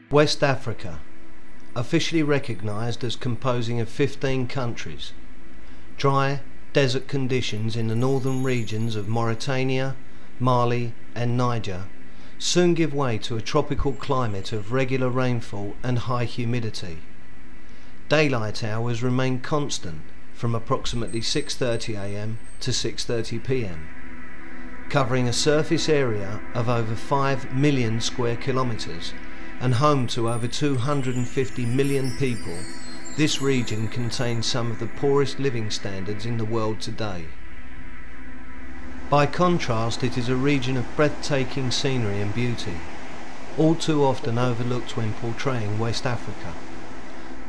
West Africa, officially recognised as composing of 15 countries. Dry, desert conditions in the northern regions of Mauritania, Mali and Niger soon give way to a tropical climate of regular rainfall and high humidity. Daylight hours remain constant from approximately 6:30 am to 6:30 pm, covering a surface area of over 5 million square kilometres and home to over 250 million people. This region contains some of the poorest living standards in the world today. By contrast, it is a region of breathtaking scenery and beauty, all too often overlooked when portraying West Africa.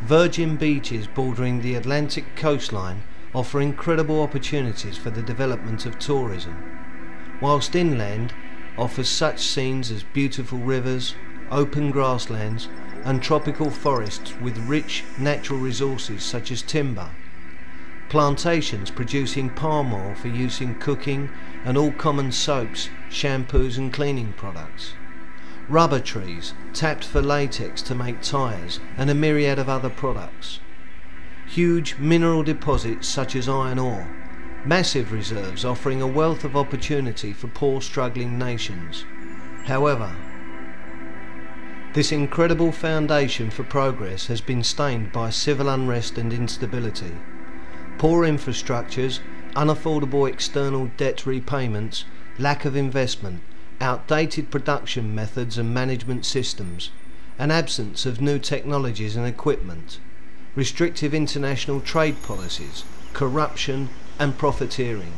Virgin beaches bordering the Atlantic coastline offer incredible opportunities for the development of tourism, whilst inland offers such scenes as beautiful rivers, open grasslands and tropical forests with rich natural resources such as timber, plantations producing palm oil for use in cooking and all common soaps, shampoos and cleaning products, rubber trees tapped for latex to make tyres and a myriad of other products, huge mineral deposits such as iron ore, massive reserves offering a wealth of opportunity for poor struggling nations. However, this incredible foundation for progress has been stained by civil unrest and instability. Poor infrastructures, unaffordable external debt repayments, lack of investment, outdated production methods and management systems, an absence of new technologies and equipment, restrictive international trade policies, corruption and profiteering.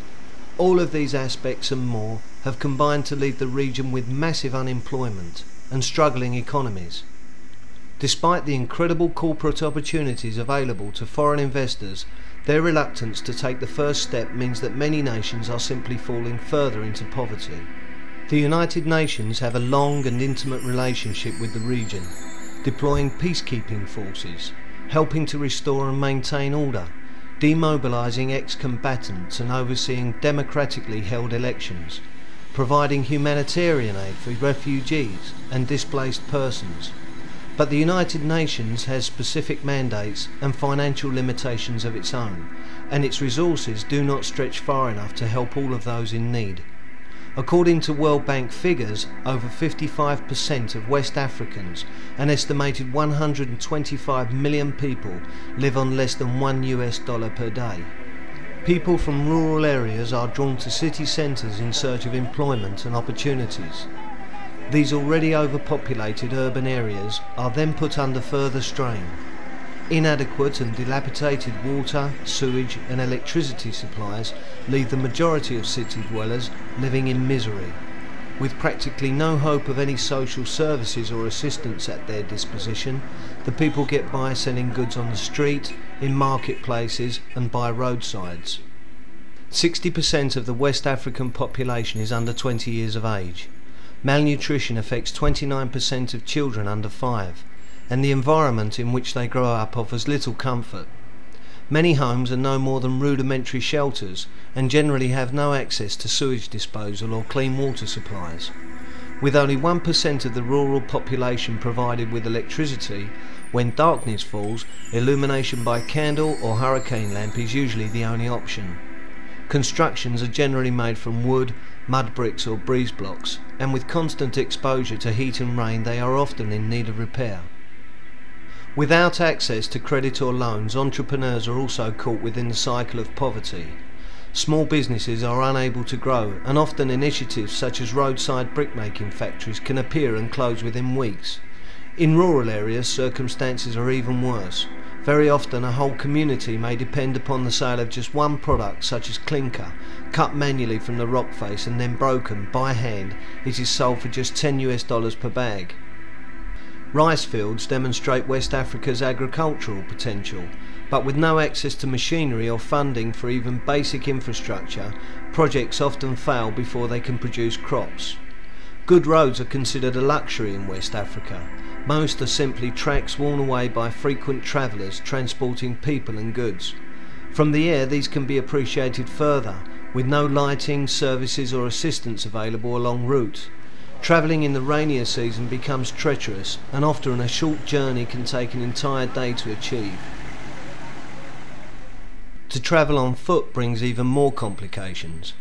All of these aspects and more have combined to leave the region with massive unemployment and struggling economies. Despite the incredible corporate opportunities available to foreign investors, their reluctance to take the first step means that many nations are simply falling further into poverty. The United Nations have a long and intimate relationship with the region, deploying peacekeeping forces, helping to restore and maintain order, demobilising ex-combatants and overseeing democratically held elections, providing humanitarian aid for refugees and displaced persons. But the United Nations has specific mandates and financial limitations of its own, and its resources do not stretch far enough to help all of those in need. According to World Bank figures, over 55% of West Africans, an estimated 125 million people, live on less than $1 per day. People from rural areas are drawn to city centres in search of employment and opportunities. These already overpopulated urban areas are then put under further strain. Inadequate and dilapidated water, sewage and electricity supplies leave the majority of city dwellers living in misery. With practically no hope of any social services or assistance at their disposition, the people get by selling goods on the street, in marketplaces and by roadsides. 60% of the West African population is under 20 years of age. Malnutrition affects 29% of children under 5, and the environment in which they grow up offers little comfort. Many homes are no more than rudimentary shelters and generally have no access to sewage disposal or clean water supplies. With only 1% of the rural population provided with electricity, when darkness falls, illumination by candle or hurricane lamp is usually the only option. Constructions are generally made from wood, mud bricks or breeze blocks, and with constant exposure to heat and rain they are often in need of repair. Without access to credit or loans, entrepreneurs are also caught within the cycle of poverty. Small businesses are unable to grow, and often initiatives such as roadside brickmaking factories can appear and close within weeks. In rural areas, circumstances are even worse. Very often a whole community may depend upon the sale of just one product, such as clinker, cut manually from the rock face and then broken by hand. It is sold for just $10 per bag. Rice fields demonstrate West Africa's agricultural potential, but with no access to machinery or funding for even basic infrastructure, projects often fail before they can produce crops. Good roads are considered a luxury in West Africa. Most are simply tracks worn away by frequent travellers transporting people and goods. From the air these can be appreciated further, with no lighting, services or assistance available along route. Travelling in the rainier season becomes treacherous, and often a short journey can take an entire day to achieve. To travel on foot brings even more complications.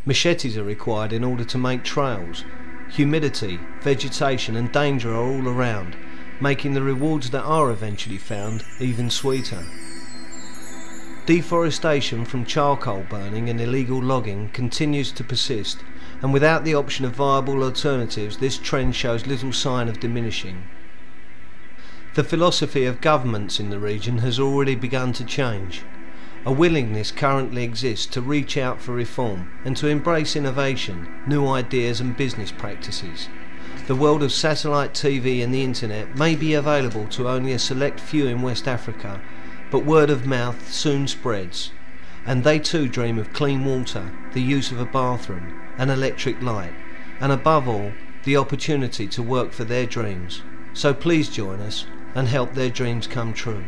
Machetes are required in order to make trails. Humidity, vegetation and danger are all around, making the rewards that are eventually found even sweeter. Deforestation from charcoal burning and illegal logging continues to persist, and without the option of viable alternatives, this trend shows little sign of diminishing. The philosophy of governments in the region has already begun to change. A willingness currently exists to reach out for reform and to embrace innovation, new ideas and business practices. The world of satellite TV and the internet may be available to only a select few in West Africa, but word of mouth soon spreads, and they too dream of clean water, the use of a bathroom, an electric light, and above all, the opportunity to work for their dreams. So please join us and help their dreams come true.